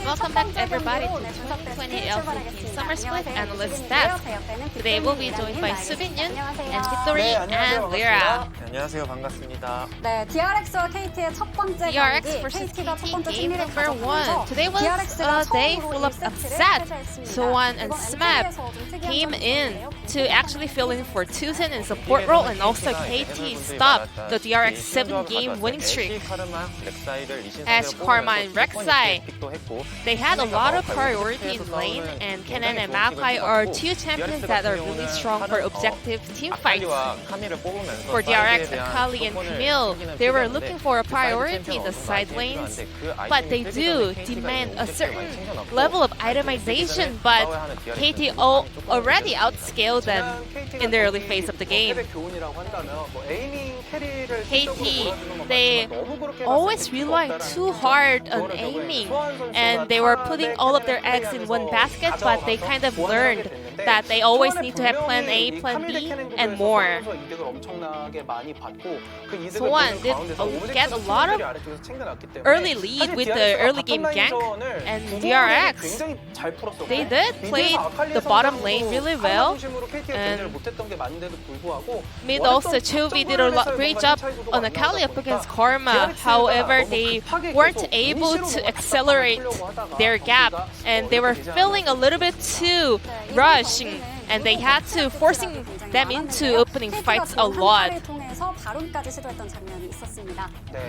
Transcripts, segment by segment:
Welcome back everybody to 2020 LCK Summer Split Analyst Desk. Today we'll be joined by Subin Yoon and Victory and Lyra. 안녕하세요, 반갑습니다. 네, DRX와 KT의 첫 번째 DRX 경기, versus KT가 첫 KT 번째 game 승리를 number one. 가져가면서 Today was a day full of upset. Sowan and Smap came in to actually fill in for Tusen in support role, and also KT stopped the DRX 7-game winning streak. Ash, Karma, and Rek'Sai, they had a lot of priority in lane, and Kennen and Maokai are two champions that are really strong for objective team fights. For DRX, Akali and Camille, they were looking for a priority in the side lanes, but they do demand a certain level of itemization, but KT already outscaled them in the early phase of the game. KT, they always rely too hard on aiming, and they were putting all of their eggs in one basket, but they kind of learned that they always need to have plan A, plan B, and more. Sowan did get a lot of early lead with the early game gank, and DRX, they did play the bottom lane really well, and mid also Chovy did a great job on Akali up against Karma. However, they weren't able to accelerate their gap, and they were feeling a little bit too rushing, and they had to forcing them into opening fights a lot.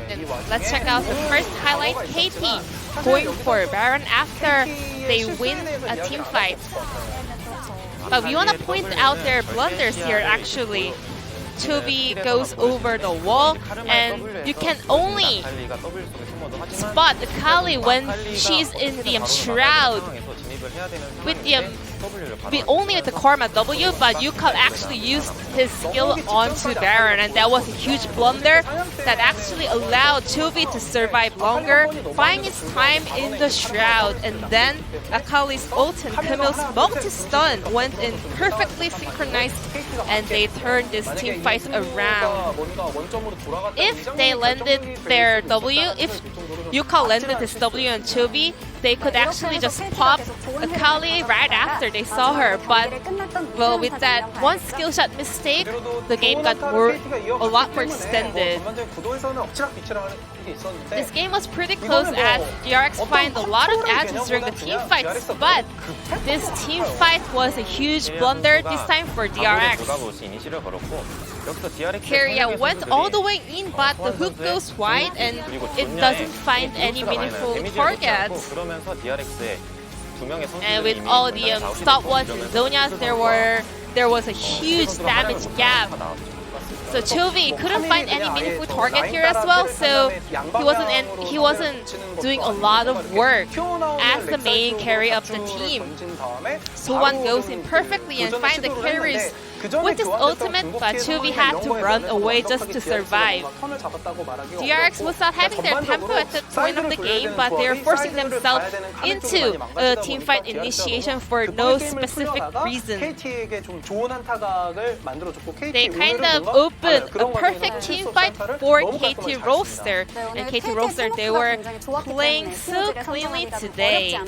And let's check out the first highlight. KT going for Baron after they win a team fight. But we want to point out their blunders here actually. Chovy goes over the wall, and you can only spot Akali when she's in the shroud with the only with the Karma W, but Yuka actually used his skill onto Baron, and that was a huge blunder that actually allowed Chovy to survive longer, buying his time in the shroud, and then Akali's ult and Camille's multi-stun went in perfectly synchronized, and they turned this team fight around. If they landed their W, if Yuka landed his W on Chovy, they could actually just pop Akali right after they saw her, but well, with that one skill shot mistake, the game got a lot more extended. This game was pretty close as DRX find a lot of edges during the team fights, but this team fight was a huge blunder this time for DRX. Keria went all the way in, but the hook goes wide and it doesn't find any meaningful targets. And with all the stopwatch and Zonias, there was a huge damage gap. So Chovy couldn't find any meaningful target here as well, so he wasn't doing a lot of work as the main carry of the team. Sowan goes in perfectly and finds the carries with his ultimate, but Chovy had to run away just to survive. DRX was not having their tempo at the point of the game, but they were forcing themselves into a teamfight initiation for no specific reason. They kind of opened a perfect teamfight for KT Rolster, and KT Rolster, they were playing so cleanly today.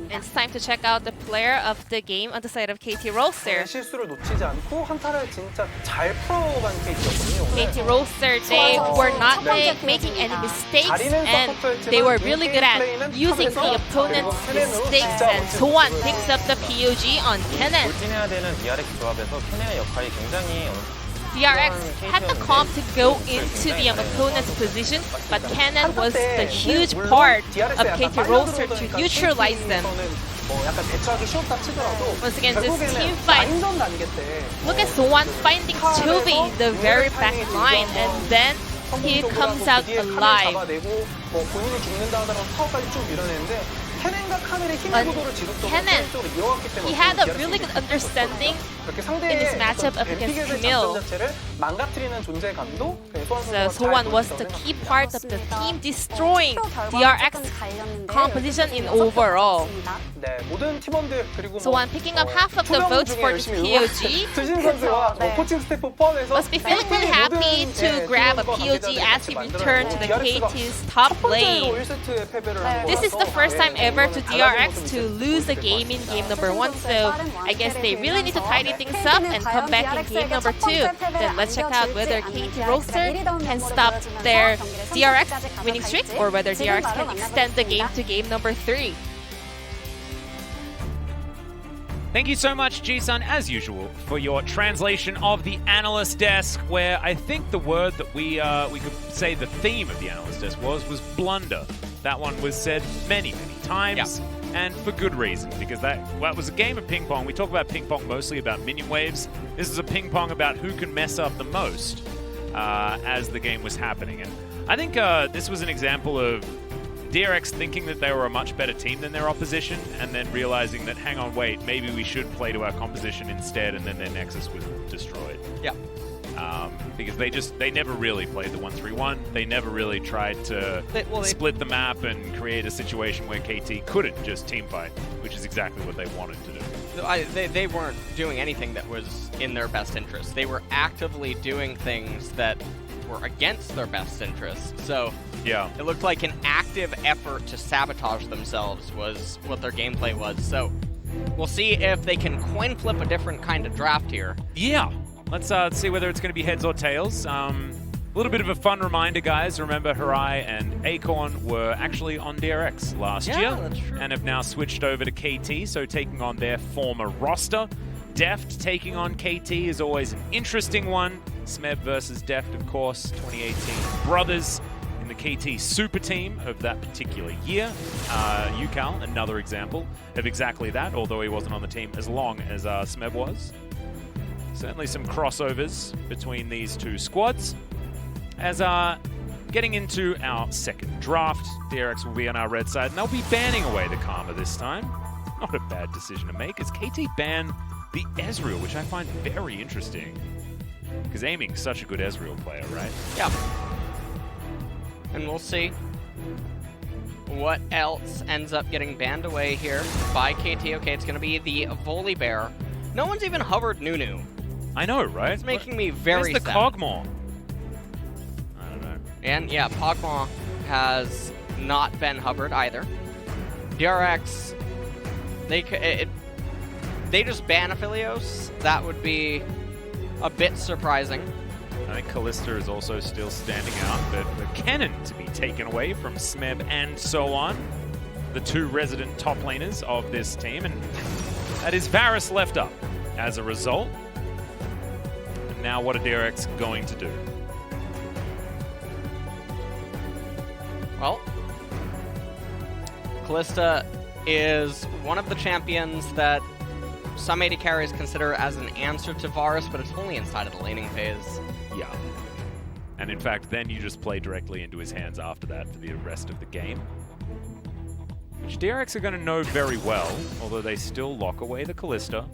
It's time to check out the player of the game on the side of KT Rolster. 실수를 놓치지 않고 한타를 진짜 잘 풀어간 KT였거든요. KT Rolster, they were not making any mistakes, and they were really good at using the opponent's mistakes, and Sowan picks up the POG on Kennen. DRX had the comp to go into the opponent's position, but Kennen was the huge part of KT Rolster to neutralize them. Once again, this team fight. Look at Sowan finding Chovy the very back line, and then he comes out alive. Kennen, he had a really good understanding in his matchup up against Camille. So Sowan was the key part of the team, destroying DRX composition in overall. Sowan picking up half of the votes for this POG. Must be feeling really happy to grab a POG as he returned to the KT's top lane. 1세트에 패배를 한 This is the 거라서, first time ever to 이거는 DRX 달라진 to 모습이 lose a 보여줄 것 game in 같습니다. game number 1, so I guess they really need to tidy things up and come back in game number 2. Then let's check out whether KT Rolster can stop their DRX winning streak or whether DRX can extend the game to game number 3. Thank you so much, G-Sun, as usual, for your translation of the analyst desk, where I think the word that we could say the theme of the analyst desk was blunder. That one was said many, many times, and for good reason, because that was a game of ping pong. We talk about ping pong mostly about minion waves. This is a ping pong about who can mess up the most as the game was happening. And I think this was an example of DRX thinking that they were a much better team than their opposition, and then realizing that, hang on, wait, maybe we should play to our composition instead, and then their Nexus was destroyed. Yeah. Because they never really played the 1-3-1. They never really tried to split the map and create a situation where KT couldn't just teamfight, which is exactly what they wanted to do. They weren't doing anything that was in their best interest. They were actively doing things that were against their best interest. So yeah, it looked like an active effort to sabotage themselves was what their gameplay was. So we'll see if they can coin flip a different kind of draft here. Yeah, let's see whether it's going to be heads or tails. A little bit of a fun reminder, guys. Remember, Harai and Acorn were actually on DRX last year, that's true, and have now switched over to KT, so taking on their former roster. Deft taking on KT is always an interesting one. Smeb versus Deft, of course, 2018 brothers in the KT super team of that particular year. Yukal, another example of exactly that, although he wasn't on the team as long as Smeb was. Certainly some crossovers between these two squads. As getting into our second draft, DRX will be on our red side, and they'll be banning away the Karma this time. Not a bad decision to make, as KT ban the Ezreal, which I find very interesting. Because Aiming's such a good Ezreal player, right? Yeah. And we'll see what else ends up getting banned away here by KT. Okay, it's going to be the Volibear. No one's even hovered Nunu. I know, right? It's making me very Where's the sad. Kog'Maw? I don't know. And yeah, Kog'Maw has not been hovered either. DRX, they just ban Aphelios. That would be a bit surprising. I think Kalista is also still standing out, but the cannon to be taken away from Smeb and so on. The two resident top laners of this team, and that is Varus left up as a result. And now what are DRX going to do? Well, Kalista is one of the champions that some AD carries consider as an answer to Varus, but it's only inside of the laning phase. Yeah. And in fact, then you just play directly into his hands after that for the rest of the game. Which DRX are going to know very well, although they still lock away the Kalista.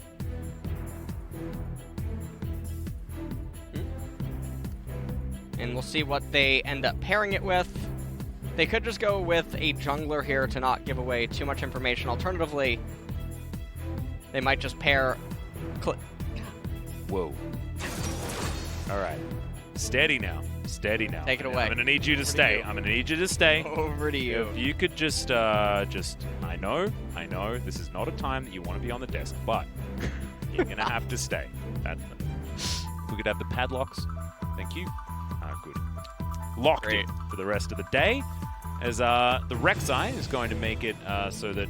And we'll see what they end up pairing it with. They could just go with a jungler here to not give away too much information. Alternatively, they might just pair... Whoa. All right. Steady now. Steady now. Take it away. I'm going to need you to stay. I'm going to need you to stay. Over to you. If you could just, I know, this is not a time that you want to be on the desk, but you're going to have to stay. We could have the padlocks. Thank you. Good. Locked in for the rest of the day, as the Rek'Sai is going to make it so that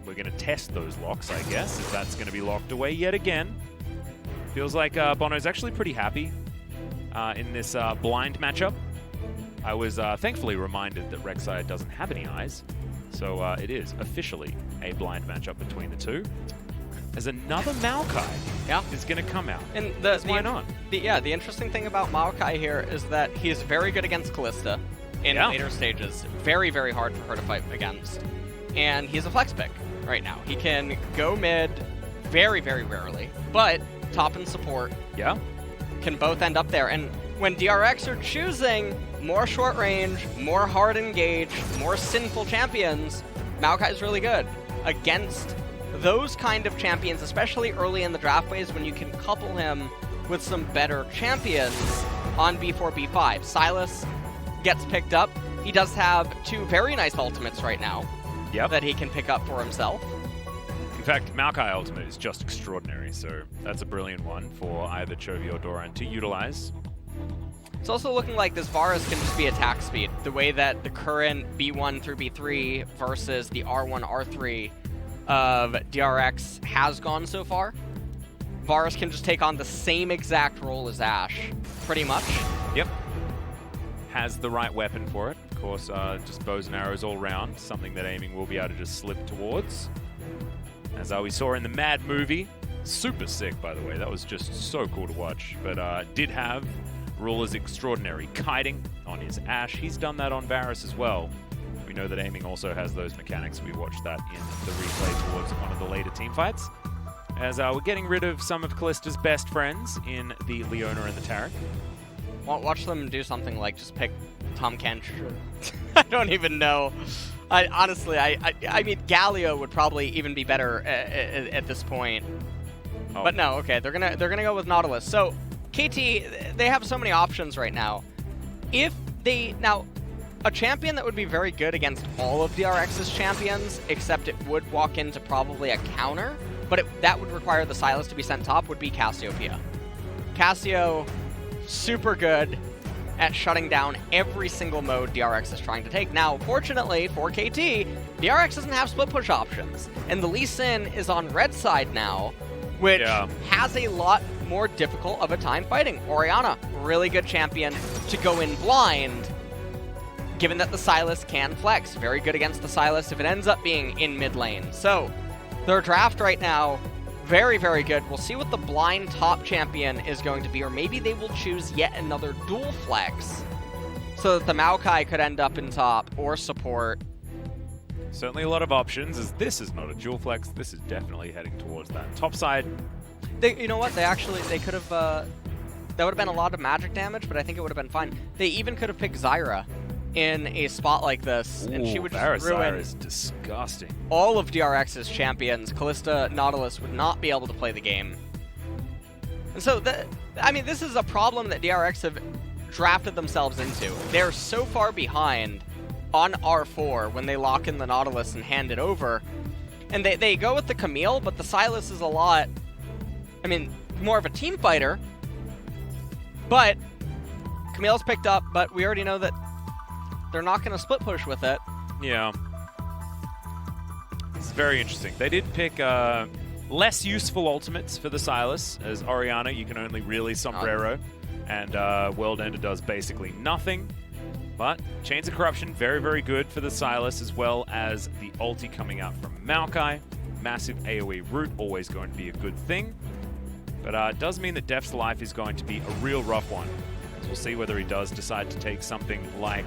we're going to test those locks, I guess, if that's going to be locked away yet again. Feels like Bono's actually pretty happy in this blind matchup. I was thankfully reminded that Rek'Sai doesn't have any eyes, so it is officially a blind matchup between the two. As another Maokai is going to come out. And why not? The interesting thing about Maokai here is that he is very good against Kalista in later stages. Very, very hard for her to fight against. And he's a flex pick right now. He can go mid very, very rarely, but top and support can both end up there. And when DRX are choosing more short range, more hard engage, more sinful champions, Maokai is really good against those kind of champions, especially early in the draft phase when you can couple him with some better champions on B4, B5. Sylas gets picked up he does have 2 very nice ultimates right now that he can pick up for himself. In fact, Maokai ultimate is just extraordinary, so that's a brilliant one for either Chovy or Doran to utilize. It's also looking like this Varus can just be attack speed, the way that the current B1 through B3 versus the R1, R3 of DRX has gone so far. Varus can just take on the same exact role as Ashe, pretty much. Yep. Has the right weapon for it. Of course, just bows and arrows all round, something that aiming will be able to just slip towards. As we saw in the Mad movie. Super sick, by the way. That was just so cool to watch. But did have Ruler's Extraordinary kiting on his Ashe. He's done that on Varus as well. We know that aiming also has those mechanics. We watched that in the replay towards one of the later team fights. As we're getting rid of some of Callista's best friends in the Leona and the Taric. Watch them do something like just pick Tom Kench. I don't even know. Honestly, I mean, Galio would probably even be better at this point. Oh. But no, okay, they're gonna go with Nautilus. So KT, they have so many options right now. A champion that would be very good against all of DRX's champions, except it would walk into probably a counter, but that would require the Sylas to be sent top, would be Cassiopeia. Cassio, super good at shutting down every single mode DRX is trying to take. Now, fortunately for KT, DRX doesn't have split push options, and the Lee Sin is on red side now, which has a lot more difficult of a time fighting. Orianna, really good champion to go in blind, given that the Sylas can flex. Very good against the Sylas if it ends up being in mid lane. So, their draft right now, very, very good. We'll see what the blind top champion is going to be, or maybe they will choose yet another dual flex so that the Maokai could end up in top or support. Certainly a lot of options, as this is not a dual flex. This is definitely heading towards that top side. You know what? They could have... that would have been a lot of magic damage, but I think it would have been fine. They even could have picked Zyra in a spot like this, and she would just ruin is disgusting. all of DRX's champions. Callista, Nautilus would not be able to play the game. And so, I mean, this is a problem that DRX have drafted themselves into. They're so far behind on R4 when they lock in the Nautilus and hand it over. And they go with the Camille, but the Sylas is a lot, I mean, more of a team fighter. But Camille's picked up, but we already know that they're not going to split push with it. Yeah. It's very interesting. They did pick less useful ultimates for the Sylas, as Orianna, you can only really Sombrero, and World Ender does basically nothing. But Chains of Corruption, very, very good for the Sylas, as well as the ulti coming out from Maokai. Massive AoE root, always going to be a good thing. But it does mean that Def's life is going to be a real rough one. So we'll see whether he does decide to take something like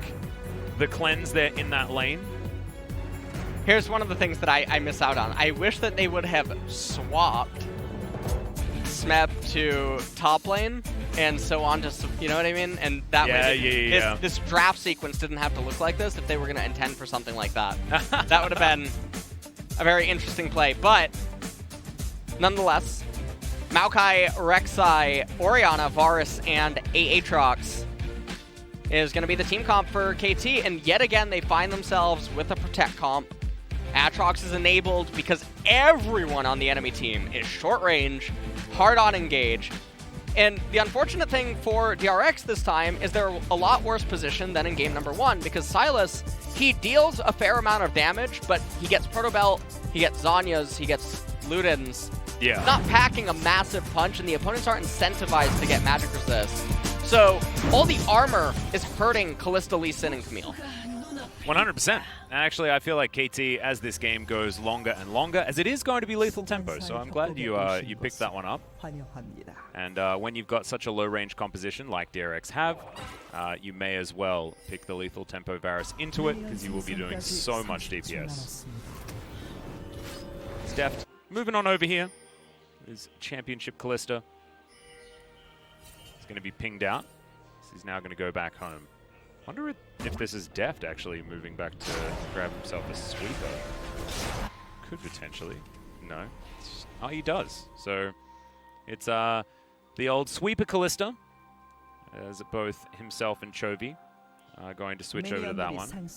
the cleanse there in that lane. Here's one of the things that I miss out on. I wish that they would have swapped Smeb to top lane and so on to, you know what I mean? And that way this draft sequence didn't have to look like this if they were going to intend for something like that. That would have been a very interesting play. But nonetheless, Maokai, Rek'Sai, Orianna, Varus, and Aatrox is going to be the team comp for KT, and yet again they find themselves with a protect comp. Aatrox is enabled because everyone on the enemy team is short range, hard on engage, and the unfortunate thing for DRX this time is they're a lot worse positioned than in game number 1, because Sylas, he deals a fair amount of damage, but he gets Proto Belt, he gets Zhonya's, he gets Ludens. Yeah. Not packing a massive punch, and the opponents aren't incentivized to get magic resist. So, all the armor is hurting Callista, Lee Sin, and Camille. 100%. Actually, I feel like KT, as this game goes longer and longer, as it is going to be lethal tempo, so I'm glad you picked that one up. And when you've got such a low-range composition like DRX have, you may as well pick the lethal tempo Varus into it, because you will be doing so much DPS. Steph, moving on over here is Championship Callista. Going to be pinged out. So he's now going to go back home. Wonder if this is Deft actually moving back to grab himself a sweeper. Could potentially. No. Oh, he does. So it's the old sweeper Callista, as both himself and Chovy going to switch over to that one.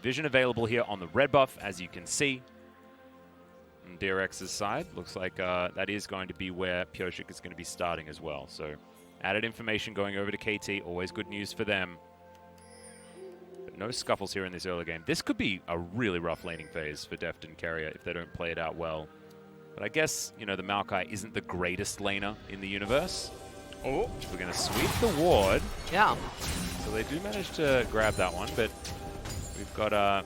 Vision available here on the red buff, as you can see. On DRX's side, looks like that is going to be where Pyosik is going to be starting as well. So added information going over to KT, always good news for them. But no scuffles here in this early game. This could be a really rough laning phase for Deft and Carrier if they don't play it out well. But I guess, you know, the Maokai isn't the greatest laner in the universe. Oh, we're going to sweep the ward. Yeah. So they do manage to grab that one, but we've got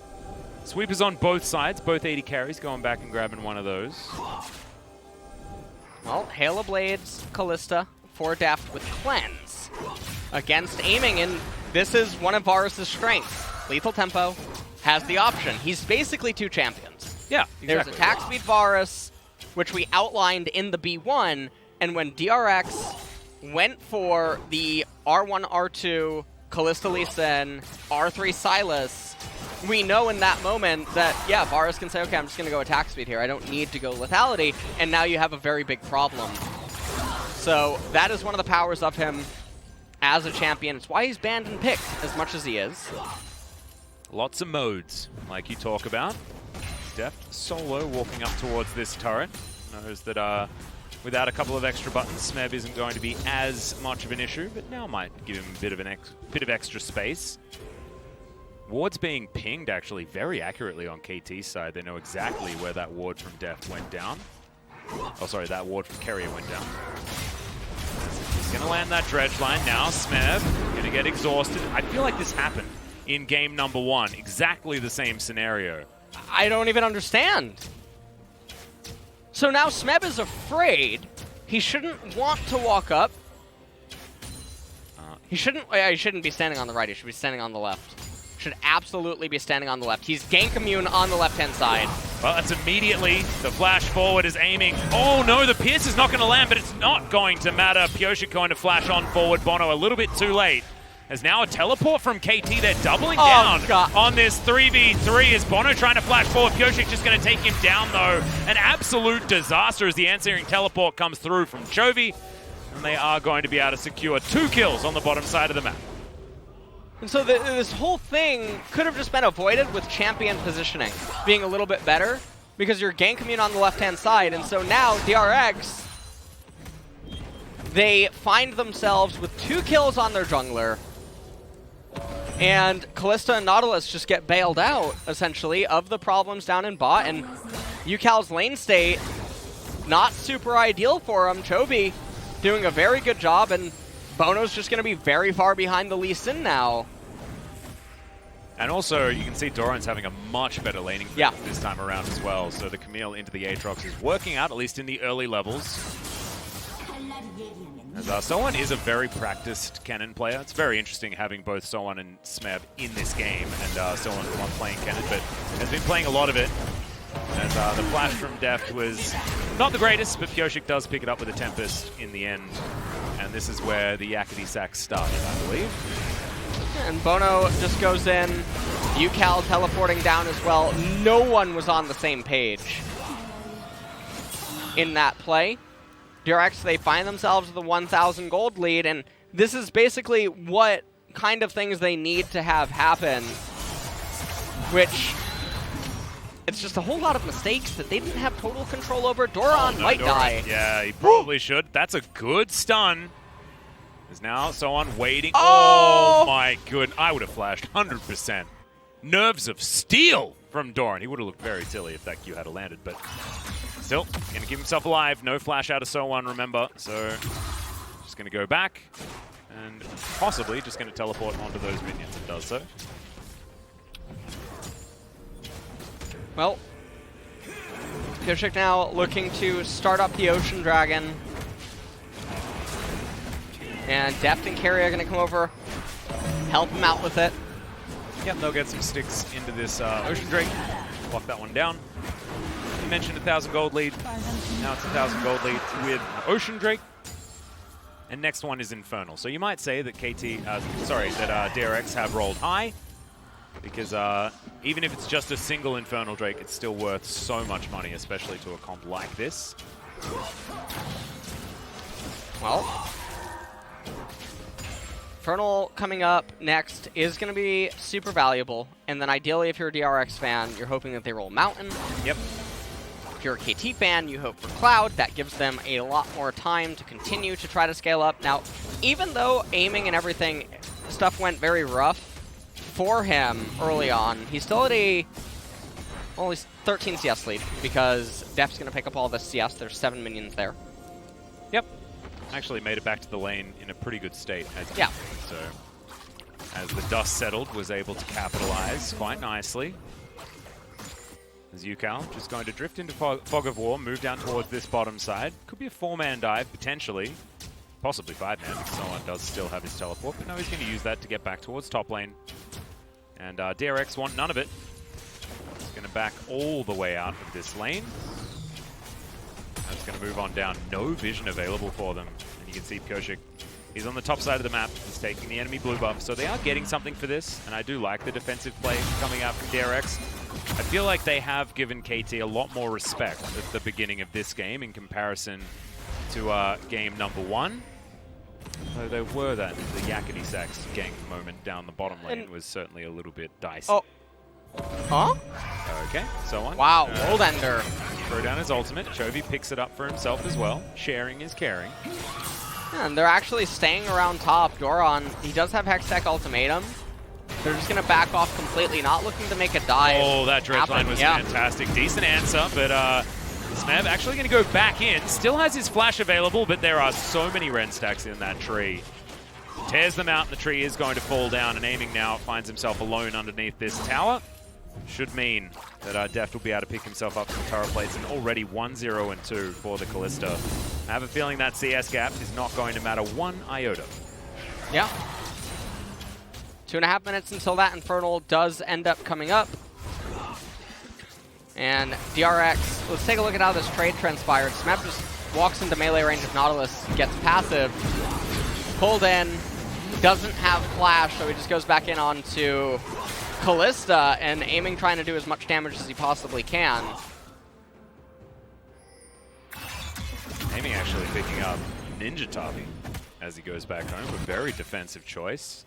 sweepers on both sides, both 80 carries going back and grabbing one of those. Well, Halo Blades, Kalista for Deft with Cleanse against aiming, and this is one of Varus' strengths. Lethal Tempo has the option. He's basically two champions. Yeah, exactly. There's attack speed Varus, which we outlined in the B1, and when DRX went for the R1, R2, Kalista Lee Sin, R3 Silas, we know in that moment that, yeah, Varus can say, okay, I'm just going to go attack speed here. I don't need to go lethality, and now you have a very big problem. So that is one of the powers of him as a champion. It's why he's banned and picked as much as he is. Lots of modes, like you talk about. Deft solo walking up towards this turret. Knows that without a couple of extra buttons, Smeb isn't going to be as much of an issue, but now might give him a bit of extra space. Ward's being pinged actually very accurately on KT's side. They know exactly where that ward from Deft went down. Oh, sorry, that ward from Carrier went down. He's going to land that dredge line now. Smeb going to get exhausted. I feel like this happened in game number 1. Exactly the same scenario. I don't even understand. So now Smeb is afraid. He shouldn't want to walk up. He shouldn't be standing on the right. He should be standing on the left. Should absolutely be standing on the left. He's gank immune on the left-hand side. Well, that's immediately the flash forward is aiming. Oh no, the Pierce is not going to land, but it's not going to matter. Pyosik going to flash on forward. Bono a little bit too late. There's now a teleport from KT. They're doubling down on this 3v3. Is Bono trying to flash forward? Pyosik just going to take him down, though. An absolute disaster as the answering teleport comes through from Chovy. And they are going to be able to secure 2 kills on the bottom side of the map. And so this whole thing could have just been avoided with champion positioning being a little bit better because you're gank immune on the left-hand side. And so now DRX, they find themselves with 2 kills on their jungler. And Kalista and Nautilus just get bailed out, essentially, of the problems down in bot. And UCal's lane state, not super ideal for him. Chovy doing a very good job, and Bono's just going to be very far behind the Lee Sin now. And also, you can see Doran's having a much better laning this time around as well. So the Camille into the Aatrox is working out, at least in the early levels. As Sohan is a very practiced Kennen player. It's very interesting having both Sohan and Smeb in this game. And Sohan the one playing Kennen, but has been playing a lot of it. As the flash from Deft was not the greatest, but Pyosik does pick it up with a Tempest in the end. And this is where the Yakety Sack started, I believe. And Bono just goes in. UCal teleporting down as well. No one was on the same page in that play. DRX, they find themselves with a 1,000 gold lead, and this is basically what kind of things they need to have happen, which it's just a whole lot of mistakes that they didn't have total control over. Doran might die. Yeah, he probably should. That's a good stun. Is now Sohan waiting. Oh my goodness. I would have flashed 100%. Nerves of steel from Doran. He would have looked very silly if that Q had landed, but still, going to keep himself alive. No flash out of Sohan, remember. So just going to go back and possibly just going to teleport onto those minions and does so. Well, Pyosik now looking to start up the Ocean Dragon. And Deft and Carrier are going to come over, help him out with it. Yep, they'll get some sticks into this Ocean Drake. Lock that one down. You mentioned 1,000 gold lead. Now it's 1,000 gold lead with Ocean Drake. And next one is Infernal. So you might say that DRX have rolled high. Because even if it's just a single Infernal Drake, it's still worth so much money, especially to a comp like this. Well, Infernal coming up next is going to be super valuable, and then ideally if you're a DRX fan, you're hoping that they roll Mountain. Yep. If you're a KT fan, you hope for Cloud. That gives them a lot more time to continue to try to scale up. Now, even though aiming and everything, stuff went very rough for him early on, he's still at a only 13 CS lead, because Def's going to pick up all the CS. There's 7 minions there. Yep. Actually made it back to the lane in a pretty good state. Yeah. So, as the dust settled, was able to capitalize quite nicely. As Yukal just going to drift into Fog of War, move down towards this bottom side. Could be a 4-man dive, potentially. Possibly 5-man, because someone does still have his teleport. But no, he's going to use that to get back towards top lane. And DRX want none of it. He's going to back all the way out of this lane. That's going to move on down. No vision available for them. And you can see Pioshik, he's on the top side of the map. He's taking the enemy blue buff. So they are getting something for this. And I do like the defensive play coming out from DRX. I feel like they have given KT a lot more respect at the beginning of this game in comparison to game number 1. Though there were the yakety sax gank moment down the bottom lane was certainly a little bit dicey. Oh. Huh? Okay, so on. Wow, World Ender. Throw down his ultimate. Chovy picks it up for himself as well. Sharing is caring. Yeah, and they're actually staying around top. Doran, he does have Hextech Ultimatum. They're just going to back off completely, not looking to make a dive. Oh, that dredge line was fantastic. Decent answer, but Smev actually going to go back in. Still has his flash available, but there are so many Ren stacks in that tree. Tears them out, and the tree is going to fall down, and aiming now finds himself alone underneath this tower. Should mean that Deft will be able to pick himself up from turret plates, and already 1-0 and 2 for the Kalista. I have a feeling that CS gap is not going to matter 1 iota. Yeah. 2.5 minutes until that Infernal does end up coming up. And DRX, let's take a look at how this trade transpired. Smep just walks into melee range of Nautilus, gets passive, pulled in, doesn't have flash, so he just goes back in onto Kalista and aiming, trying to do as much damage as he possibly can. Aiming actually picking up Ninja Tabi as he goes back home. A very defensive choice.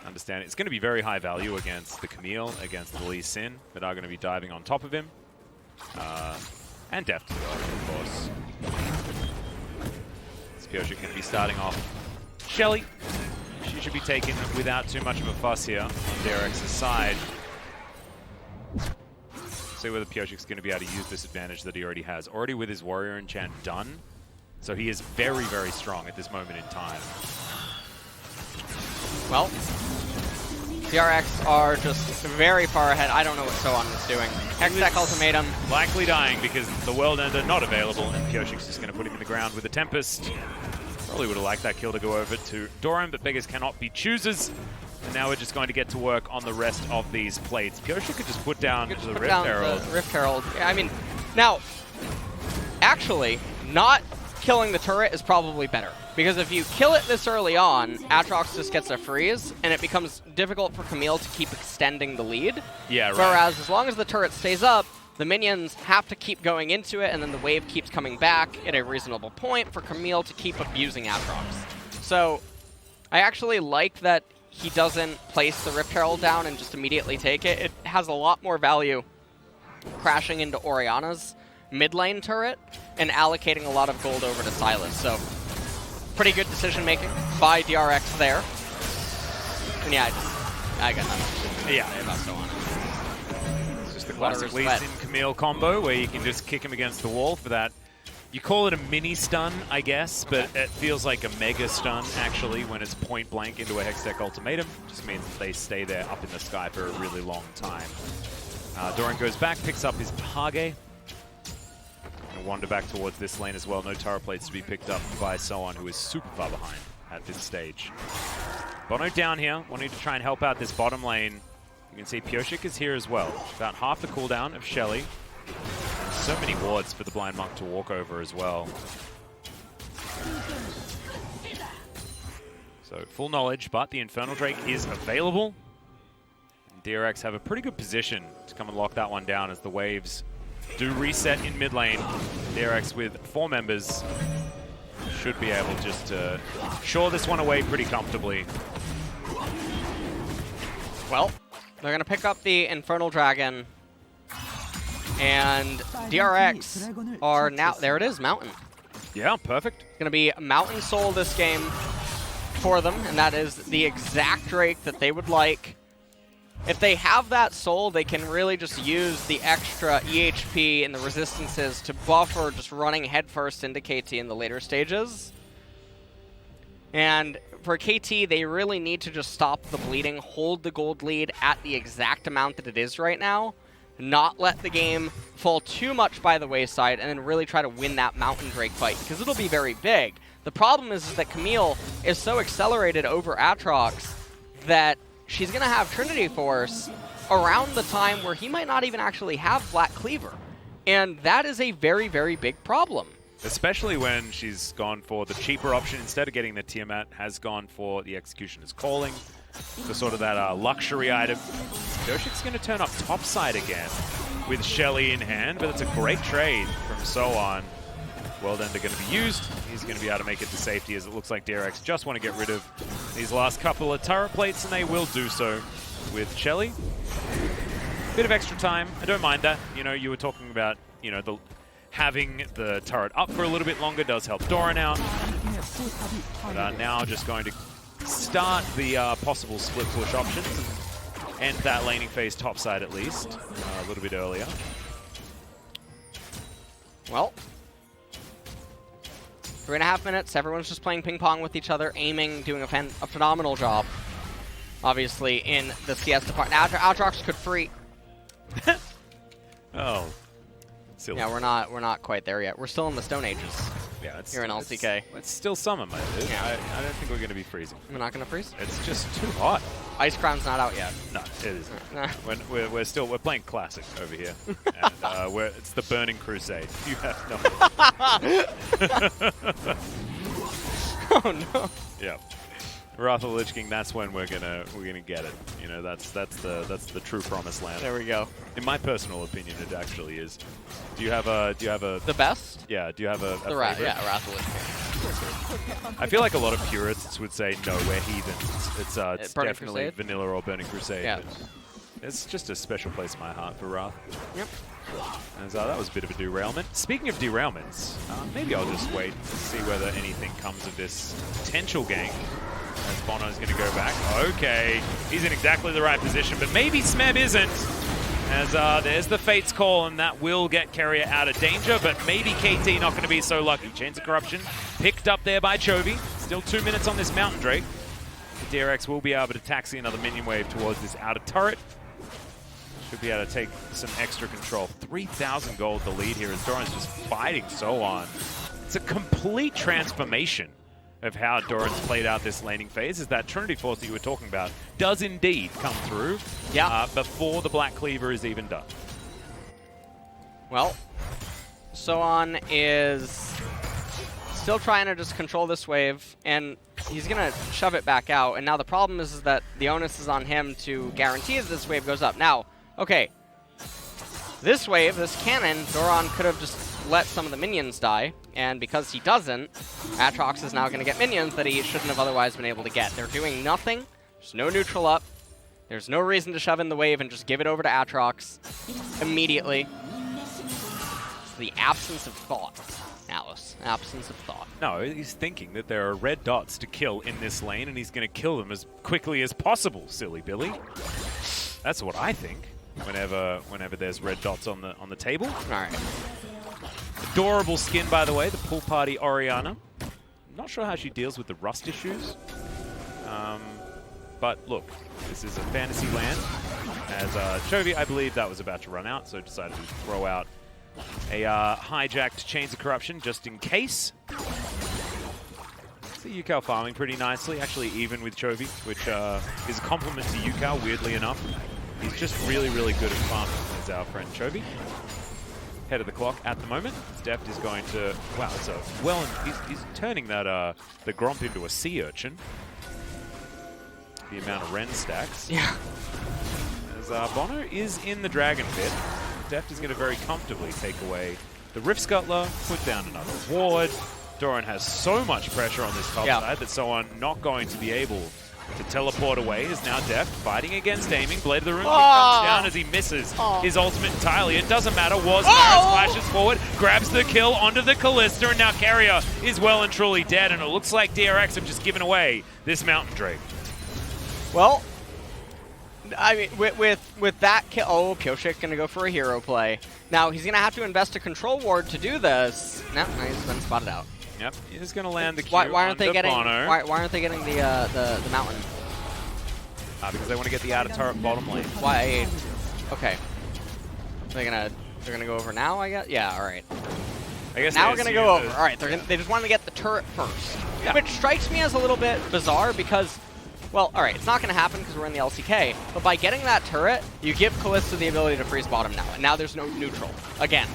Understand it's going to be very high value against the Camille, against the Lee Sin, that are going to be diving on top of him. And Deft as well, of course. Pioshik going to be starting off Shelly. She should be taken without too much of a fuss here on DRX's side. See whether Pioshik's going to be able to use this advantage that he already has. Already with his Warrior Enchant done. So he is very, very strong at this moment in time. Well, DRX are just very far ahead. I don't know what Soan was doing. Hextech Ultimatum. Likely dying because the World Ender not available, and Pioshik's just going to put him in the ground with a Tempest. Probably would have liked that kill to go over to Doran, but beggars cannot be choosers. And now we're just going to get to work on the rest of these plates. Pioshik could just put down the Rift Herald. Rift Herald. Yeah, I mean, now, actually, not killing the turret is probably better. Because if you kill it this early on, Aatrox just gets a freeze, and it becomes difficult for Camille to keep extending the lead. Yeah, right. Whereas as long as the turret stays up, the minions have to keep going into it, and then the wave keeps coming back at a reasonable point for Camille to keep abusing Aatrox. So I actually like that he doesn't place the Rift Herald down and just immediately take it. It has a lot more value crashing into Orianna's mid lane turret and allocating a lot of gold over to Sylas. So pretty good decision making by DRX there. And yeah, I got nothing. Yeah, about Soan. It's just the classic Lee Sin Camille combo where you can just kick him against the wall for that. You call it a mini stun, I guess, but it feels like a mega stun, actually, when it's point blank into a Hextech Ultimatum. Just means that they stay there up in the sky for a really long time. Doran goes back, picks up his Hage. And wander back towards this lane as well. No turret plates to be picked up by Soan, who is super far behind at this stage. Bono down here, wanting to try and help out this bottom lane. You can see Pioshik is here as well. About half the cooldown of Shelly. So many wards for the Blind Monk to walk over as well. So full knowledge, but the Infernal Drake is available. And DRX have a pretty good position to come and lock that one down as the waves do reset in mid lane. DRX with 4 members should be able just to shore this one away pretty comfortably. Well, they're going to pick up the Infernal Dragon. And DRX are now... There it is, Mountain. Yeah, perfect. It's going to be Mountain Soul this game for them, and that is the exact Drake that they would like. If they have that Soul, they can really just use the extra EHP and the resistances to buffer just running headfirst into KT in the later stages. And for KT, they really need to just stop the bleeding, hold the gold lead at the exact amount that it is right now, not let the game fall too much by the wayside, and then really try to win that Mountain Drake fight, because it'll be very big. The problem is that Camille is so accelerated over Aatrox that she's going to have Trinity Force around the time where he might not even actually have Black Cleaver. And that is a very, very big problem. Especially when she's gone for the cheaper option. Instead of getting the Tiamat, has gone for the Executioner's Calling. So sort of that luxury item. Doshik's going to turn up topside again with Shelly in hand, but it's a great trade from So-On. World Ender going to be used. He's going to be able to make it to safety, as it looks like DRX just want to get rid of these last couple of turret plates, and they will do so with Shelly. Bit of extra time. I don't mind that. You know, you were talking about, you know, having the turret up for a little bit longer does help Doran out. But now just going to start the possible split push options and end that laning phase topside at least a little bit earlier. Well, 3.5 minutes. Everyone's just playing ping pong with each other, aiming, doing a phenomenal job. Obviously, in the CS department. Now, Aatrox could free. Oh, silly. Yeah, we're not quite there yet. We're still in the Stone Ages. Yeah, it's here in LCK. It's still summer, my dude. Yeah. I don't think we're going to be freezing. We're not going to freeze? It's just too hot. Ice Crown's not out yet. No, it isn't. We're playing Classic over here. And it's the Burning Crusade. You have no. Oh no. Yeah. Wrath of the Lich King, that's when we're gonna get it. You know, that's the true promised land. There we go. In my personal opinion, it actually is. Do you have a the best? Yeah, do you have a Wrath of the Lich King. I feel like a lot of purists would say no, we're heathens. It's Burning definitely Crusade? vanilla or Burning Crusade. Yeah. It's just a special place in my heart for Wrath. Yep. And that was a bit of a derailment. Speaking of derailments, maybe I'll just wait to see whether anything comes of this potential gank. As Bono's going to go back. Okay, he's in exactly the right position, but maybe Smeb isn't. As there's the Fate's Call, and that will get Keria out of danger, but maybe KT not going to be so lucky. Chains of Corruption picked up there by Chovy. Still 2 minutes on this Mountain Drake. The DRX will be able to taxi another minion wave towards this outer turret. Should be able to take some extra control. 3,000 gold the lead here as Doran's just fighting So-On. It's a complete transformation of how Doran's played out this laning phase, is that Trinity Force that you were talking about does indeed come through before the Black Cleaver is even done. Well, So-On is still trying to just control this wave, and he's going to shove it back out. And now the problem is that the onus is on him to guarantee that this wave goes up. Now, okay, this wave, this cannon, Doran could have just let some of the minions die, and because he doesn't, Aatrox is now going to get minions that he shouldn't have otherwise been able to get. They're doing nothing. There's no neutral up. There's no reason to shove in the wave and just give it over to Aatrox immediately. It's the absence of thought, Alice. Absence of thought. No, he's thinking that there are red dots to kill in this lane, and he's going to kill them as quickly as possible, silly Billy. That's what I think whenever there's red dots on the table. All right. Adorable skin, by the way, the Pool Party Orianna. Not sure how she deals with the rust issues. But look, this is a fantasy land. As Chovy, I believe that was about to run out, so decided to throw out a hijacked Chains of Corruption just in case. See Yukao farming pretty nicely, actually even with Chovy, which is a compliment to Yukao, weirdly enough. He's just really, really good at farming, as our friend Chovy. Head of the clock at the moment. Deft is going to... Wow, it's a... Well, he's turning that the Gromp into a sea urchin. The amount of Ren stacks. Yeah. As Bono is in the Dragon Pit. Deft is going to very comfortably take away the Rift Scuttler, put down another ward. Doran has so much pressure on this top side that someone not going to be able to teleport away is now Deft, fighting against aiming. Blade of the Rune King comes down as he misses his ultimate entirely. It doesn't matter. Barrett splashes forward, grabs the kill onto the Callista, and now Carrier is well and truly dead, and it looks like DRX have just given away this Mountain Drake. Well, I mean, with that kill, Kyoshik's going to go for a hero play. Now, he's going to have to invest a control ward to do this. No, he's been spotted out. Yep, he's going to land the Q why aren't they getting Bono. why aren't they getting the mountain? Because they want to get the outer turret bottom lane. Why? Okay. They're gonna go over now, I guess. Yeah. All right. I guess now we're gonna go over. All right. They just want to get the turret first, which strikes me as a little bit bizarre because, well, all right, it's not gonna happen because we're in the LCK. But by getting that turret, you give Callista the ability to freeze bottom now, and now there's no neutral again.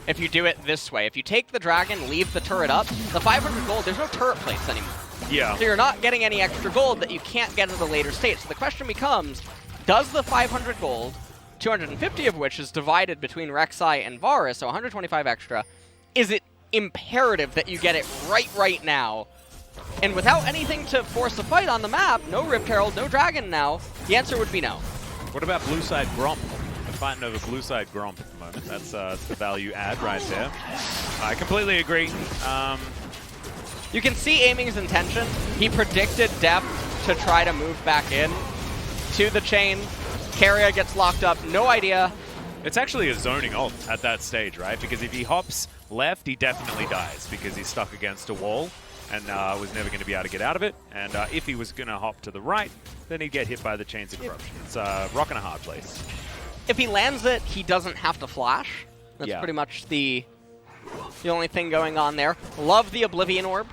If you do it this way, if you take the dragon, leave the turret up, the 500 gold, there's no turret place anymore. Yeah. So you're not getting any extra gold that you can't get at a later stage. So the question becomes, does the 500 gold, 250 of which is divided between Rek'Sai and Varus, so 125 extra, is it imperative that you get it right now? And without anything to force a fight on the map, no Rift Herald, no dragon now, the answer would be no. What about blue side Gromp? We're fighting over blue side Gromp at the moment. That's the value add right there. I completely agree. You can see Aiming's intention. He predicted Deft to try to move back in to the chain. Carrier gets locked up, no idea. It's actually a zoning ult at that stage, right? Because if he hops left, he definitely dies because he's stuck against a wall and was never going to be able to get out of it. And if he was going to hop to the right, then he'd get hit by the Chains of Corruption. It's a rock and a hard place. If he lands it, he doesn't have to flash. That's pretty much the only thing going on there. Love the Oblivion Orb.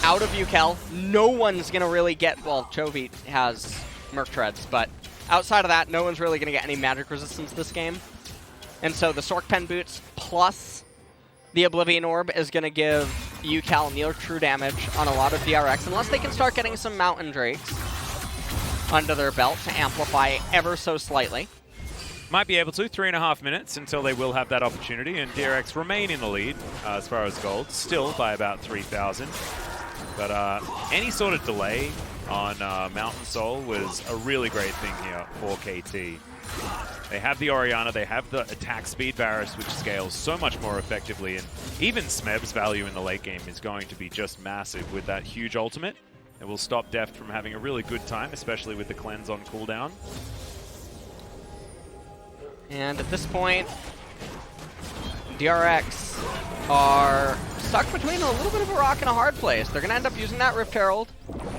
Out of UCal. No one's going to really get... Well, Chovy has Merc Treads, but outside of that, no one's really going to get any magic resistance this game. And so the Sork Pen Boots plus the Oblivion Orb is going to give UCal near true damage on a lot of DRX, unless they can start getting some Mountain Drakes under their belt to amplify ever so slightly. Might be able to. 3.5 minutes until they will have that opportunity, and DRX remain in the lead as far as gold, still by about 3,000. But any sort of delay on Mountain Soul was a really great thing here for KT. They have the Orianna, they have the attack speed Varus, which scales so much more effectively, and even Smeb's value in the late game is going to be just massive with that huge ultimate. It will stop Deft from having a really good time, especially with the cleanse on cooldown. And at this point, DRX are stuck between a little bit of a rock and a hard place. They're going to end up using that Rift Herald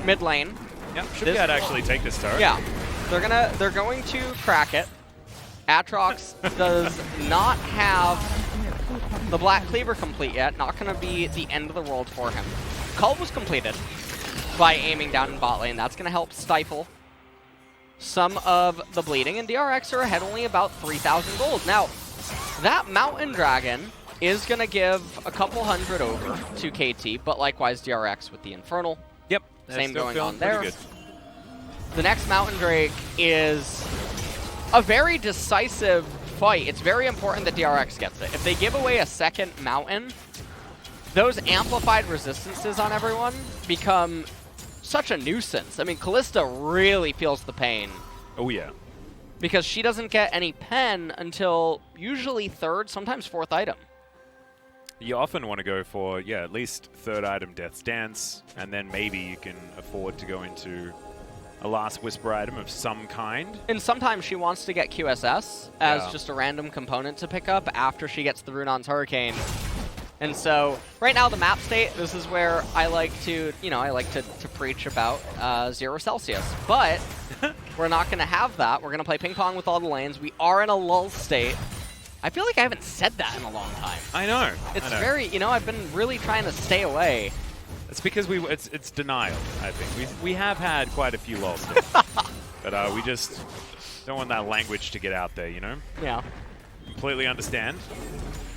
mid lane. Yep, should be able to actually take this turret. Yeah, they're going to crack it. Atrox does not have the Black Cleaver complete yet. Not going to be the end of the world for him. Cull was completed by aiming down in bot lane. That's going to help stifle some of the bleeding, and DRX are ahead only about 3,000 gold. Now, that Mountain Dragon is going to give a couple hundred over to KT, but likewise DRX with the Infernal. Yep. Same going on there. The next Mountain Drake is a very decisive fight. It's very important that DRX gets it. If they give away a second Mountain, those amplified resistances on everyone become such a nuisance. I mean, Callista really feels the pain. Oh, yeah. Because she doesn't get any pen until usually third, sometimes fourth item. You often want to go for, at least third item Death's Dance, and then maybe you can afford to go into a last Whisper item of some kind. And sometimes she wants to get QSS as just a random component to pick up after she gets the Runon's Hurricane. And so, right now, the map state, this is where I like to, to preach about 0 Celsius. But we're not going to have that. We're going to play ping pong with all the lanes. We are in a lull state. I feel like I haven't said that in a long time. I know. It's very, I've been really trying to stay away. It's because it's denial, I think. We have had quite a few lull states. But we just don't want that language to get out there, Yeah. Completely understand.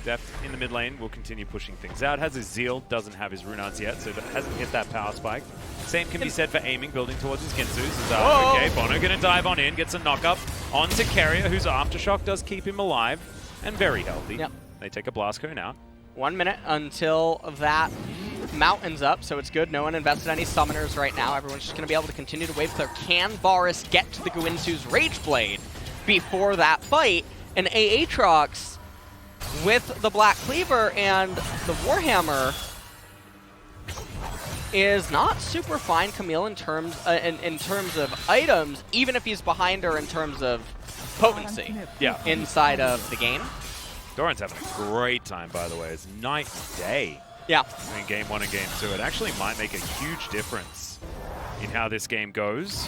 Deft in the mid lane will continue pushing things out. Has his Zeal, doesn't have his Runons yet, so hasn't hit that power spike. Same can be said for aiming, building towards his Ginsus. Okay, Bono going to dive on in, gets a knock-up onto Carrier, whose Aftershock does keep him alive and very healthy. Yep. They take a Blast Cone out. 1 minute until that mountains up, so it's good. No one invested any summoners right now. Everyone's just going to be able to continue to wave clear. Can Varus get to the Guinsu's Rage Blade before that fight? And Aatrox, with the Black Cleaver and the Warhammer, is not super fine, Camille, in terms of items, even if he's behind her in terms of potency inside of the game. Doran's having a great time, by the way. It's night and day between game 1 and game 2. It actually might make a huge difference in how this game goes.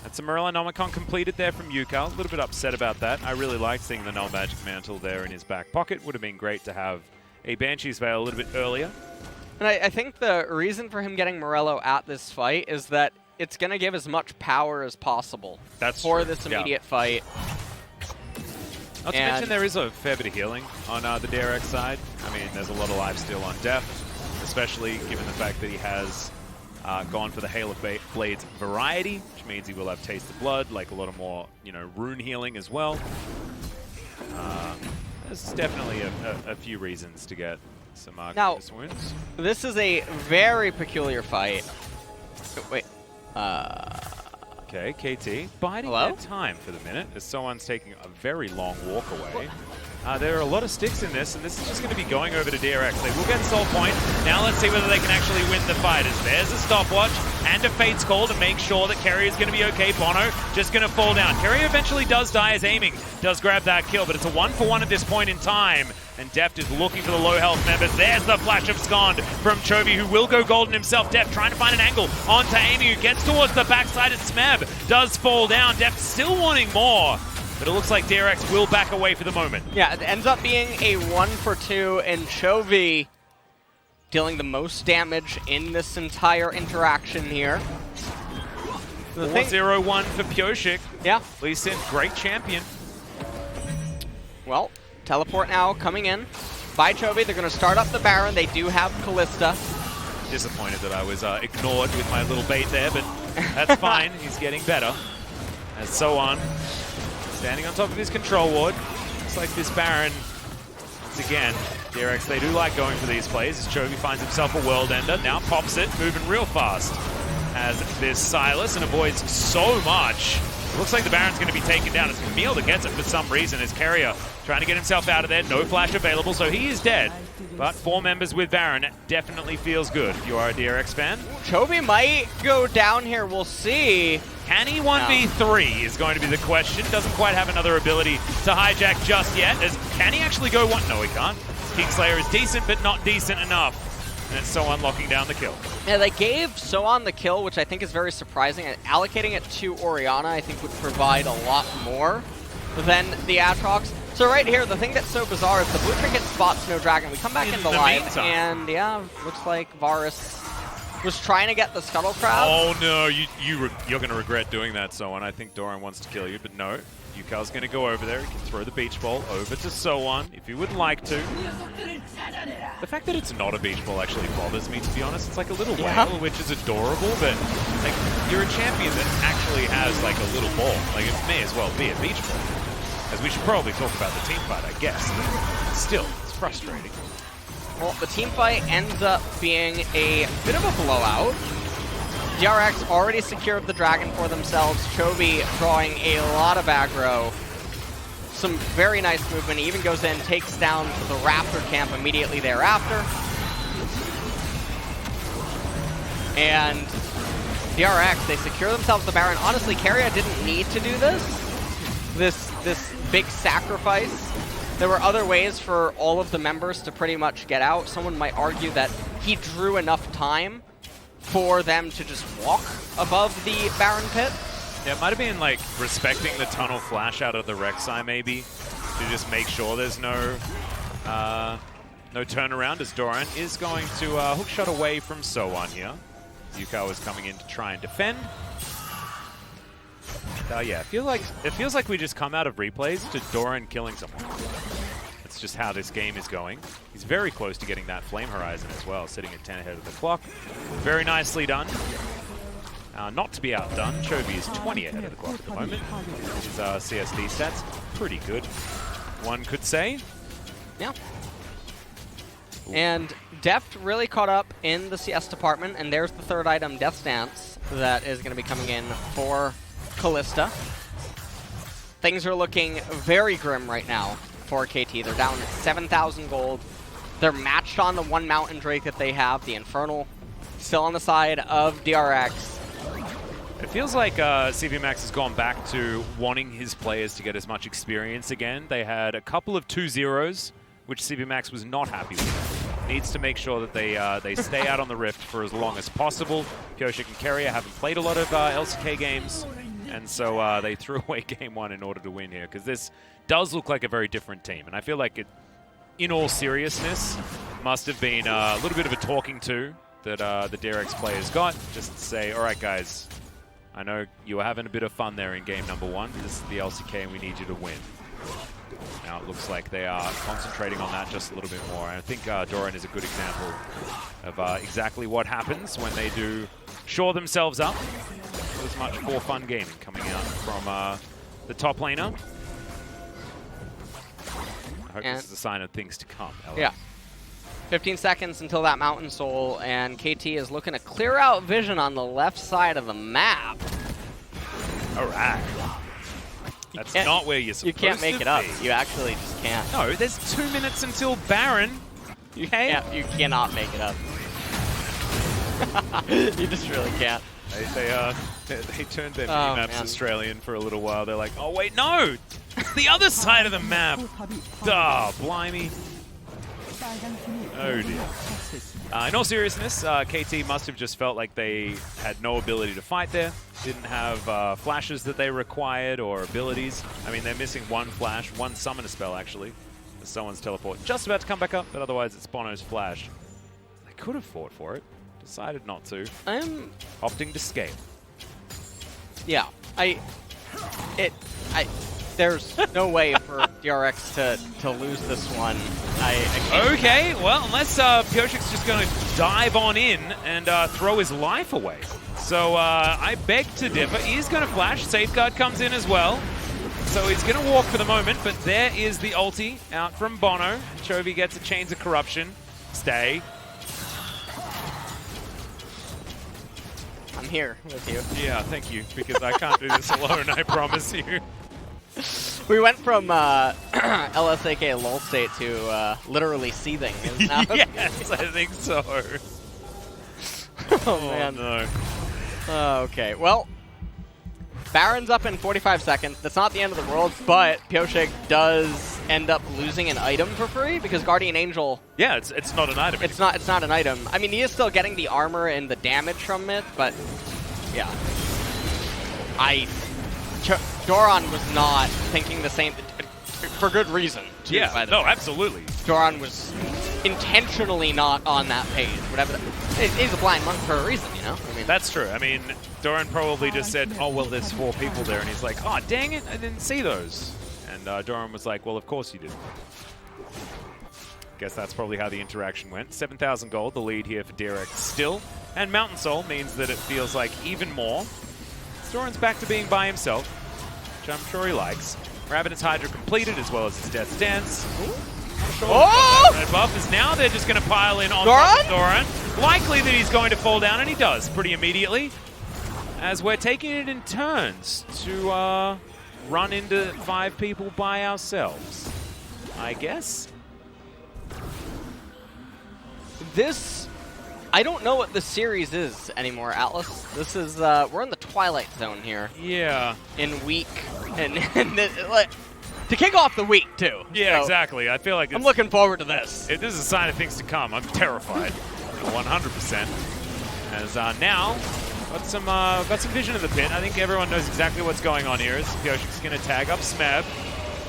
That's a Morellonomicon completed there from Yukal. A little bit upset about that. I really liked seeing the Null Magic Mantle there in his back pocket. Would have been great to have a Banshee's Veil a little bit earlier. And I think the reason for him getting Morello at this fight is that it's going to give as much power as possible for this immediate fight. Not to mention there is a fair bit of healing on the DRX side. I mean, there's a lot of lifesteal on Deft, especially given the fact that he has gone for the Hail of Blades variety, which means he will have Taste of Blood, like a lot of more, rune healing as well. There's definitely a few reasons to get some Grievous wounds. This is a very peculiar fight. Wait. Okay, KT biding their time for the minute as someone's taking a very long walk away. There are a lot of sticks in this, and this is just going to be going over to DRX. They will get Soul Point. Now let's see whether they can actually win the fight. As there's a stopwatch and a Fate's Call to make sure that Kerry is going to be okay. Bono just going to fall down. Kerry eventually does die as aiming does grab that kill, but it's a 1-for-1 at this point in time. And Deft is looking for the low health members. There's the flash of Scond from Chovy, who will go golden himself. Deft trying to find an angle onto Amy, who gets towards the backside of Smeb. Does fall down. Deft still wanting more, but it looks like DRX will back away for the moment. Yeah, it ends up being a 1-for-2, and Chovy dealing the most damage in this entire interaction here. 4-0-1 for Pioshik. Yeah. Lee Sin, great champion. Well, teleport now coming in by Chovy. They're going to start up the Baron. They do have Callista. Disappointed that I was ignored with my little bait there, but that's fine. He's getting better. As Soan standing on top of his control ward. Looks like this Baron, once again, DRX, they do like going for these plays as Chovy finds himself a World Ender. Now pops it, moving real fast. Has this Silas and avoids so much. Looks like the Baron's going to be taken down. It's Camille that gets it for some reason as Carrier trying to get himself out of there. No flash available, so he is dead. But 4 members with Baron definitely feels good if you are a DRX fan. Chovy might go down here. We'll see. Can he 1v3 is going to be the question. Doesn't quite have another ability to hijack just yet. Can he actually go one? No, he can't. Kingslayer is decent, but not decent enough. And it's Soan locking down the kill. Yeah, they gave Soan the kill, which I think is very surprising. And allocating it to Orianna, I think, would provide a lot more than the Aatrox. So right here, the thing that's so bizarre is the blue trinket spots no dragon. We come back into live, and yeah, looks like Varus was trying to get the Scuttle Crab. Oh no, you're going to regret doing that, Soan. I think Doran wants to kill you, but no. Yukal's going to go over there. He can throw the beach ball over to Soan if he would like to. The fact that it's not a beach ball actually bothers me, to be honest. It's like a little whale, which is adorable, but like you're a champion that actually has like a little ball. Like it may as well be a beach ball. As we should probably talk about the team fight, I guess. But still, it's frustrating. Well, the team fight ends up being a bit of a blowout. DRX already secured the dragon for themselves. Chovy drawing a lot of aggro. Some very nice movement. He even goes in, takes down the Raptor camp immediately thereafter. And DRX, they secure themselves the Baron. Honestly, Carrier didn't need to do this big sacrifice. There were other ways for all of the members to pretty much get out. Someone might argue that he drew enough time for them to just walk above the Baron pit. Yeah, it might have been like respecting the tunnel flash out of the Rek'Sai maybe to just make sure there's no turnaround as Doran is going to hookshot away from Soan here. Yukao is coming in to try and defend. Yeah, it feels like we just come out of replays to Doran killing someone. That's just how this game is going. He's very close to getting that Flame Horizon as well, sitting at 10 ahead of the clock. Very nicely done. Not to be outdone, Chovy is 20 ahead of the clock at the moment. His CSD stats, pretty good, one could say. Yeah. And Deft really caught up in the CS department, and there's the third item, Death Dance, that is going to be coming in for Kalista. Things are looking very grim right now for KT. They're down 7,000 gold. They're matched on the one Mountain Drake that they have, the Infernal, still on the side of DRX. It feels like CP Max has gone back to wanting his players to get as much experience again. They had a couple of 2-0s, which CP Max was not happy with. Needs to make sure that they stay out on the Rift for as long as possible. Pioshik and Keria haven't played a lot of LCK games, and so they threw away game one in order to win here, because this does look like a very different team. And I feel like it, in all seriousness, must have been a little bit of a talking to that the DRX players got, just to say, all right, guys, I know you were having a bit of fun there in game number one. This is the LCK and we need you to win. Now it looks like they are concentrating on that just a little bit more. And I think Doran is a good example of exactly what happens when they do shore themselves up. It was much more fun gaming coming out from the top laner. I hope this is a sign of things to come. Ella. Yeah. 15 seconds until that Mountain Soul, and KT is looking to clear out vision on the left side of the map. All right. That's not where you're supposed to be. You can't make it up. You actually just can't. No, there's 2 minutes until Baron. You cannot make it up. You just really can't. They turned their maps Australian for a little while. They're like, oh wait, no! It's the other side of the map! Duh, blimey. Oh dear. In all seriousness, KT must have just felt like they had no ability to fight there. Didn't have flashes that they required or abilities. I mean, they're missing one flash, one summoner spell actually. Someone's teleport just about to come back up, but otherwise it's Bono's flash. They could have fought for it. Decided not to. Opting to scale. Yeah. There's no way for DRX to lose this one. Okay, well, unless Pioshik's just going to dive on in and throw his life away. So I beg to differ. He's going to flash. Safeguard comes in as well. So he's going to walk for the moment, but there is the ulti out from Bono. Chovy gets a Chains of Corruption. Stay. I'm here with you. Yeah, thank you, because I can't do this alone, I promise you. We went from LSAK lull state to literally seething. Yes, I think so. Oh, man. No. Okay, well, Baron's up in 45 seconds. That's not the end of the world, but Pioshik does end up losing an item for free because Guardian Angel... Yeah, it's not an item. It's not an item. I mean, he is still getting the armor and the damage from it, but yeah. Doran was not thinking the same, for good reason, too, yeah, by the way. Absolutely. Doran was intentionally not on that page. Whatever. He's a blind monk for a reason, you know? I mean, that's true. I mean, Doran probably just said, oh, well, there's 4 people there. And he's like, oh, dang it, I didn't see those. And Doran was like, well, of course you did. Guess that's probably how the interaction went. 7,000 gold, the lead here for DRX still. And Mountain Soul means that it feels like even more. Doran's back to being by himself, which I'm sure he likes. Ravenous Hydra completed, as well as his Death Dance. Red buff is now they're just going to pile in on Doran. Likely that he's going to fall down, and he does pretty immediately. As we're taking it in turns to run into 5 people by ourselves, I guess. I don't know what the series is anymore, Atlas. This is, we're in the Twilight Zone here. Yeah. In week, and like, to kick off the week, too. Yeah, so exactly. I feel like I'm looking forward to this. If this is a sign of things to come, I'm terrified. 100%. As now, got some vision in the pit. I think everyone knows exactly what's going on here. As Pioshik's going to tag up Smeb.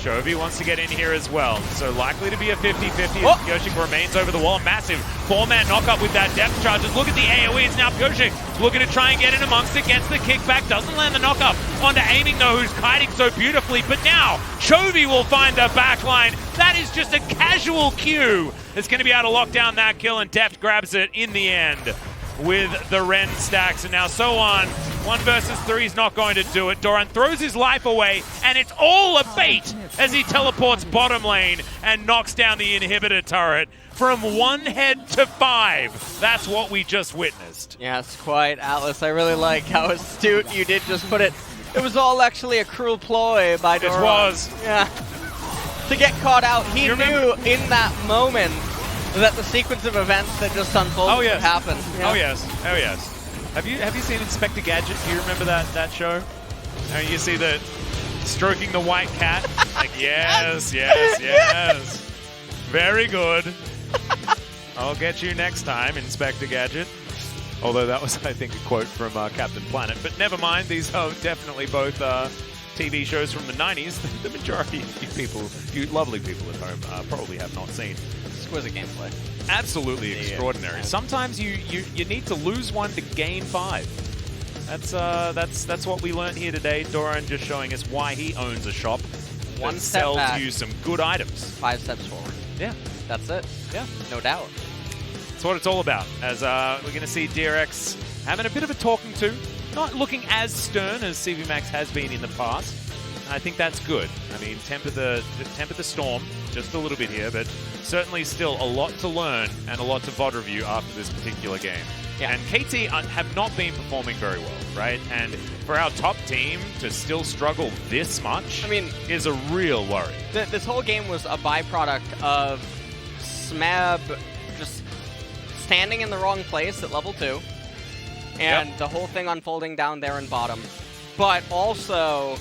Chovy wants to get in here as well. So likely to be a 50-50 as Pioshik remains over the wall. Massive 4-man knock-up with that depth charges. Look at the AoE. It's now Pioshik looking to try and get in amongst it. Gets the kickback. Doesn't land the knock-up onto Aiming, though, who's kiting so beautifully. But now, Chovy will find the backline. That is just a casual Q. It's going to be able to lock down that kill, and Deft grabs it in the end. with the Ren stacks, and now so on. 1 versus 3 is not going to do it. Doran throws his life away, and it's all a bait as he teleports bottom lane and knocks down the inhibitor turret from 1 head to 5. That's what we just witnessed. Yes, quite, Atlas. I really like how astute you did just put it. It was all actually a cruel ploy by Doran. It was. Yeah. To get caught out, he knew in that moment that the sequence of events that just unfolded would happen. Yeah. Oh yes, oh yes. Have you seen Inspector Gadget? Do you remember that show? And you see the stroking the white cat? Like, yes, yes, yes. Very good. I'll get you next time, Inspector Gadget. Although that was, I think, a quote from Captain Planet. But never mind, these are definitely both TV shows from the 90s. The majority of you people, you lovely people at home, probably have not seen. Exquisite gameplay. Absolutely extraordinary. Yeah. Sometimes you need to lose 1 to gain 5. That's what we learned here today. Doran just showing us why he owns a shop. 1 that step sells back, you some good items. 5 steps forward. Yeah. That's it. Yeah. No doubt. That's what it's all about. As we're going to see DRX having a bit of a talking to. Not looking as stern as CV Max has been in the past. I think that's good. I mean, temper the storm just a little bit here, but certainly still a lot to learn and a lot to VOD review after this particular game. Yeah. And KT have not been performing very well, right? And for our top team to still struggle this much, I mean, is a real worry. This whole game was a byproduct of Smeb just standing in the wrong place at level 2, and the whole thing unfolding down there in bottom. But also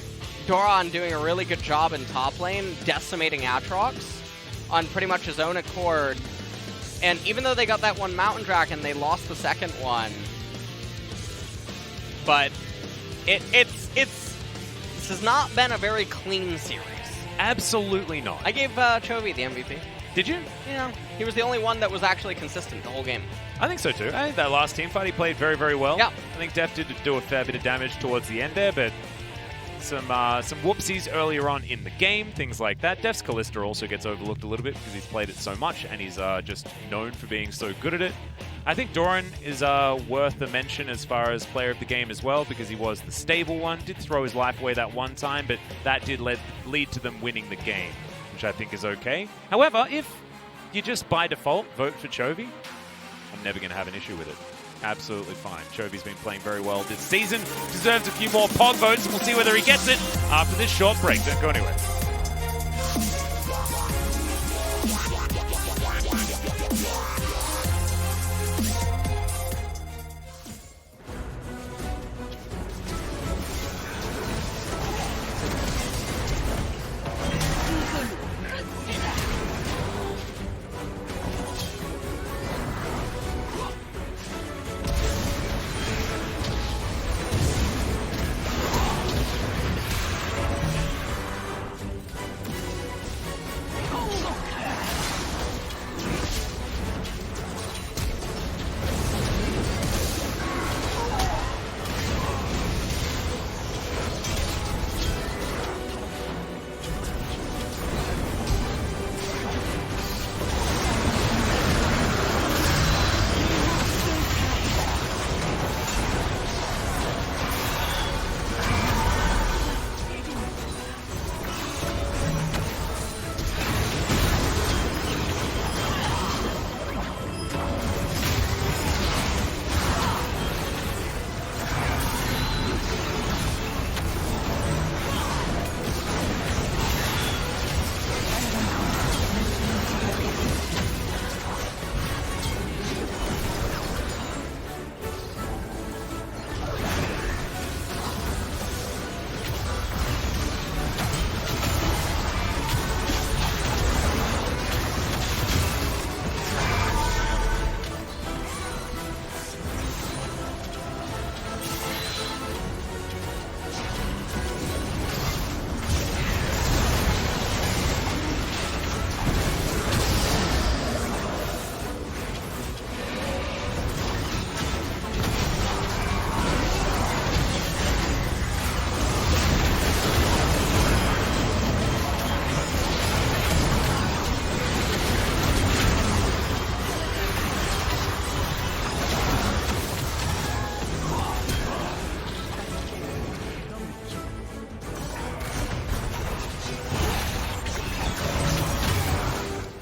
Doran doing a really good job in top lane, decimating Aatrox on pretty much his own accord. And even though they got that 1 Mountain Dragon, they lost the second one. But this has not been a very clean series. Absolutely not. I gave Chovy the MVP. Did you? Yeah, he was the only one that was actually consistent the whole game. I think so too. I think that last team fight he played very, very well. Yeah. I think Def did do a fair bit of damage towards the end there, but some whoopsies earlier on in the game, things like that. Def's Kalista also gets overlooked a little bit because he's played it so much and he's just known for being so good at it. I think Doran is worth a mention as far as player of the game as well because he was the stable one. Did throw his life away that one time, but that did lead to them winning the game, which I think is okay. However, if you just by default vote for Chovy, I'm never going to have an issue with it. Absolutely fine. Chovy's been playing very well this season. Deserves a few more POG votes. We'll see whether he gets it after this short break. Don't go anywhere.